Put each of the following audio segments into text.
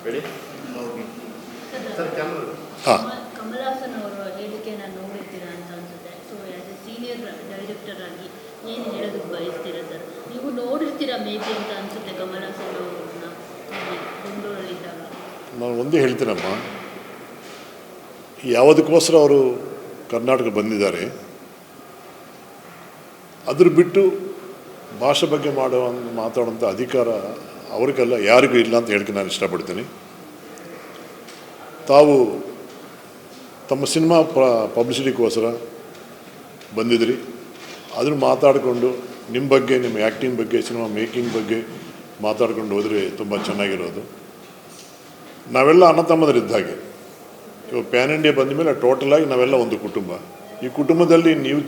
ಹೇಳಿ. ಹಾಂ, ಕಮಲ್ ಹಾಸನ್ ಅವರ ಹೇಳಿಕೆಯನ್ನು ನೋಡಿರ್ತೀರಾ ಅಂತ ಅನ್ಸುತ್ತೆ. So as A senior director ಆಗಿ ಏನು ಹೇಳೋದಕ್ಕೆ ಬಯಸ್ತೀರಾ ಸರ್? ನೀವು ನೋಡಿರ್ತೀರಾ ಮೇ ಬಿ ಅಂತ ಅನ್ಸುತ್ತೆ ಕಮಲ್ ಹಾಸನ್ ಅವ್ರನ್ನ ಬೆಂಗಳೂರಲ್ಲಿದ್ದಾಗ. ನಾನು ಒಂದೇ ಹೇಳ್ತೀನಮ್ಮ, ಯಾವುದಕ್ಕೋಸ್ಕರ ಅವರು ಕರ್ನಾಟಕ ಬಂದಿದ್ದಾರೆ ಅದ್ರ ಬಿಟ್ಟು ಭಾಷೆ ಬಗ್ಗೆ ಮಾತಾಡುವಂಥ ಅಧಿಕಾರ ಅವ್ರಿಗೆಲ್ಲ ಯಾರಿಗೂ ಇಲ್ಲ ಅಂತ ಹೇಳಕ್ಕೆ ನಾನು ಇಷ್ಟಪಡ್ತೀನಿ. ತಾವು ತಮ್ಮ ಸಿನಿಮಾ ಪಬ್ಲಿಸಿಟಿಗೋಸ್ಕರ ಬಂದಿದ್ರಿ, ಅದನ್ನು ಮಾತಾಡಿಕೊಂಡು ನಿಮ್ಮ ಬಗ್ಗೆ, ನಿಮ್ಮ ಆ್ಯಕ್ಟಿಂಗ್ ಬಗ್ಗೆ, ಸಿನಿಮಾ ಮೇಕಿಂಗ್ ಬಗ್ಗೆ ಮಾತಾಡ್ಕೊಂಡು ಹೋದರೆ ತುಂಬ ಚೆನ್ನಾಗಿರೋದು. ನಾವೆಲ್ಲ ಅಣ್ಣ ತಮ್ಮದರಿದ್ದ ಹಾಗೆ. ಇವಾಗ ಪ್ಯಾನ್ ಇಂಡಿಯಾ ಬಂದ ಮೇಲೆ ಟೋಟಲಾಗಿ ನಾವೆಲ್ಲ ಒಂದು ಕುಟುಂಬ. ಈ ಕುಟುಂಬದಲ್ಲಿ ನೀವು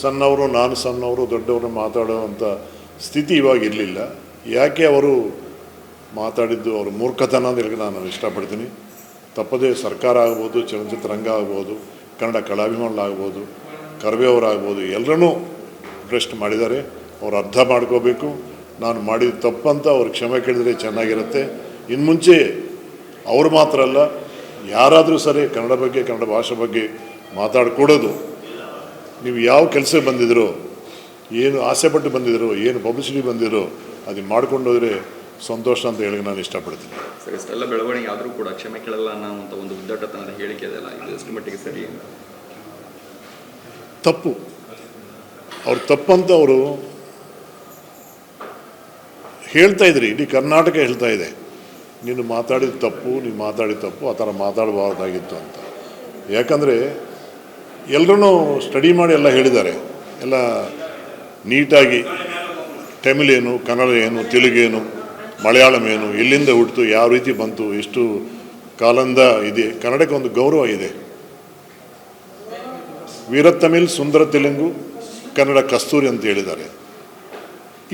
ಸಣ್ಣವರು, ನಾನು ಸಣ್ಣವರು, ದೊಡ್ಡವರು ಮಾತಾಡೋವಂಥ ಸ್ಥಿತಿ ಇವಾಗ ಇರಲಿಲ್ಲ. ಯಾಕೆ ಅವರು ಮಾತಾಡಿದ್ದು ಅವ್ರ ಮೂರ್ಖತನ ಅಂತ ಹೇಳಿ ನಾನು ಇಷ್ಟಪಡ್ತೀನಿ. ತಪ್ಪದೇ ಸರ್ಕಾರ ಆಗ್ಬೋದು, ಚಲನಚಿತ್ರರಂಗ ಆಗ್ಬೋದು, ಕನ್ನಡ ಕಲಾಭಿಮಾನಿಗಳಾಗ್ಬೋದು, ಕರ್ವೆಯವರಾಗ್ಬೋದು, ಎಲ್ಲರೂ ಭ್ರಷ್ಟ ಮಾಡಿದ್ದಾರೆ. ಅವ್ರು ಅರ್ಥ ಮಾಡ್ಕೋಬೇಕು. ನಾನು ಮಾಡಿದ ತಪ್ಪಂತ ಅವ್ರು ಕ್ಷಮೆ ಕೇಳಿದ್ರೆ ಚೆನ್ನಾಗಿರುತ್ತೆ. ಇನ್ನು ಮುಂಚೆ ಅವ್ರು ಮಾತ್ರ ಅಲ್ಲ, ಯಾರಾದರೂ ಸರಿ ಕನ್ನಡ ಬಗ್ಗೆ, ಕನ್ನಡ ಭಾಷೆ ಬಗ್ಗೆ ಮಾತಾಡಿಕೊಡೋದು. ನೀವು ಯಾವ ಕೆಲಸಕ್ಕೆ ಬಂದಿದ್ದೀರೋ, ಏನು ಆಸೆಪಟ್ಟು ಬಂದಿದ್ದೀರೋ, ಏನು ಪಬ್ಲಿಸಿಟಿ ಬಂದಿರೋ ಅದನ್ನು ಮಾಡ್ಕೊಂಡು ಹೋದರೆ ಸಂತೋಷ ಅಂತ ಹೇಳಿ ನಾನು ಇಷ್ಟಪಡ್ತೀನಿ. ಸರಿ, ಇಷ್ಟೆಲ್ಲ ಬೆಳವಣಿಗೆ ಆದರೂ ಕೂಡ ಕ್ಷಮೆ ಕೇಳಲ್ಲ ಅನ್ನೋಂಥ ಒಂದು ಉದ್ದಟತನದ ಹೇಳಿಕೆ ಇದೆಯಲ್ಲ, ಇದು ಎಷ್ಟು ಮಟ್ಟಿಗೆ ಸರಿ ಅಂತ? ತಪ್ಪು. ಅವ್ರು ತಪ್ಪಂತ ಅವರು ಹೇಳ್ತಾ ಇದ್ರಿ, ಇಡೀ ಕರ್ನಾಟಕ ಹೇಳ್ತಾ ಇದೆ ನೀನು ಮಾತಾಡಿದ ತಪ್ಪು, ನೀನು ಮಾತಾಡಿದ ತಪ್ಪು, ಆ ಥರ ಮಾತಾಡಬಾರ್ದಾಗಿತ್ತು ಅಂತ. ಯಾಕಂದರೆ ಎಲ್ಲರೂ ಸ್ಟಡಿ ಮಾಡಿ ಎಲ್ಲ ಹೇಳಿದ್ದಾರೆ. ಎಲ್ಲ ನೀಟಾಗಿ ತಮಿಳ್ ಏನು, ಕನ್ನಡ ಏನು, ತೆಲುಗೇನು, ಮಲಯಾಳಂ ಏನು, ಎಲ್ಲಿಂದ ಹುಟ್ಟಿತು, ಯಾವ ರೀತಿ ಬಂತು, ಎಷ್ಟು ಕಾಲದಿಂದ ಇದೆ, ಕನ್ನಡಕ್ಕೆ ಒಂದು ಗೌರವ ಇದೆ. ವೀರ ತಮಿಳ್, ಸುಂದರ ತೆಲುಗು, ಕನ್ನಡ ಕಸ್ತೂರಿ ಅಂತ ಹೇಳಿದ್ದಾರೆ.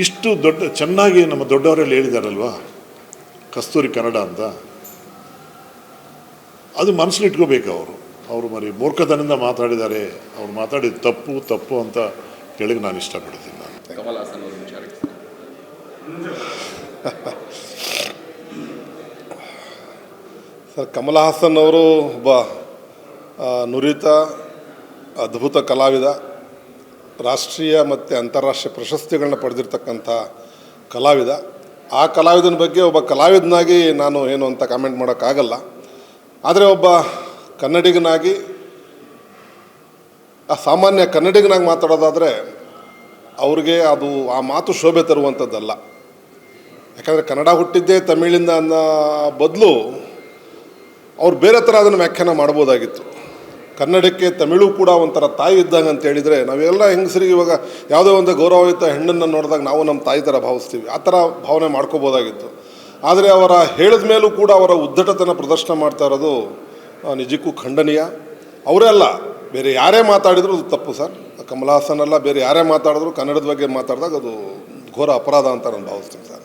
ಇಷ್ಟು ದೊಡ್ಡ ಚೆನ್ನಾಗಿ ನಮ್ಮ ದೊಡ್ಡವರೆಲ್ಲ ಹೇಳಿದಾರಲ್ವಾ ಕಸ್ತೂರಿ ಕನ್ನಡ ಅಂತ. ಅದು ಮನಸ್ಸಲ್ಲಿ ಇಟ್ಕೋಬೇಕು. ಅವರು ಮರಿ ಮೂರ್ಖತನದಿಂದ ಮಾತಾಡಿದ್ದಾರೆ. ಅವ್ರು ಮಾತಾಡಿದ ತಪ್ಪು ತಪ್ಪು ಅಂತ ಹೇಳಕ್ಕೆ ನಾನು ಇಷ್ಟಪಡ್ತೀನಿ. ನಾನು ಕಮಲ್ ಹಾಸನ್ ಅವ್ರ ವಿಚಾರಕ್ಕೆ ಸರ್, ಕಮಲ್ ಹಾಸನ್ ಅವರು ಒಬ್ಬ ನುರಿತ ಅದ್ಭುತ ಕಲಾವಿದ, ರಾಷ್ಟ್ರೀಯ ಮತ್ತು ಅಂತಾರಾಷ್ಟ್ರೀಯ ಪ್ರಶಸ್ತಿಗಳನ್ನ ಪಡೆದಿರ್ತಕ್ಕಂಥ ಕಲಾವಿದ. ಆ ಕಲಾವಿದನ ಬಗ್ಗೆ ಒಬ್ಬ ಕಲಾವಿದನಾಗಿ ನಾನು ಏನು ಅಂತ ಕಾಮೆಂಟ್ ಮಾಡೋಕ್ಕಾಗಲ್ಲ. ಆದರೆ ಒಬ್ಬ ಕನ್ನಡಿಗನಾಗಿ, ಆ ಸಾಮಾನ್ಯ ಕನ್ನಡಿಗನಾಗಿ ಮಾತಾಡೋದಾದರೆ ಅವ್ರಿಗೆ ಅದು ಆ ಮಾತು ಶೋಭೆ ತರುವಂಥದ್ದಲ್ಲ. ಯಾಕಂದರೆ ಕನ್ನಡ ಹುಟ್ಟಿದ್ದೇ ತಮಿಳಿಂದ ಅನ್ನೋ ಬದಲು ಅವ್ರು ಬೇರೆ ಥರ ಅದನ್ನು ವ್ಯಾಖ್ಯಾನ ಮಾಡ್ಬೋದಾಗಿತ್ತು. ಕನ್ನಡಕ್ಕೆ ತಮಿಳು ಕೂಡ ಒಂಥರ ತಾಯಿ ಇದ್ದಂಗೆ ಅಂತ ಹೇಳಿದರೆ, ನಾವೆಲ್ಲ ಹೆಂಗಸರಿಗೆ ಇವಾಗ ಯಾವುದೋ ಒಂದು ಗೌರವಯುತ ಹೆಣ್ಣನ್ನು ನೋಡಿದಾಗ ನಾವು ನಮ್ಮ ತಾಯಿ ಥರ ಭಾವಿಸ್ತೀವಿ, ಆ ಥರ ಭಾವನೆ ಮಾಡ್ಕೋಬೋದಾಗಿತ್ತು. ಆದರೆ ಅವರ ಹೇಳಿದ ಮೇಲೂ ಕೂಡ ಅವರ ಉದ್ದಟತನ ಪ್ರದರ್ಶನ ಮಾಡ್ತಾ ಇರೋದು ನಿಜಕ್ಕೂ ಖಂಡನೀಯ. ಅವರೇ ಅಲ್ಲ, ಬೇರೆ ಯಾರೇ ಮಾತಾಡಿದ್ರು ಅದು ತಪ್ಪು ಸರ್. ಕಮಲ್ ಹಾಸನ್ ಅಲ್ಲ, ಬೇರೆ ಯಾರೇ ಮಾತಾಡಿದ್ರು ಕನ್ನಡದ ಬಗ್ಗೆ ಮಾತಾಡಿದಾಗ ಅದು ಘೋರ ಅಪರಾಧ ಅಂತ ನಾನು ಭಾವಿಸ್ತೀನಿ ಸರ್.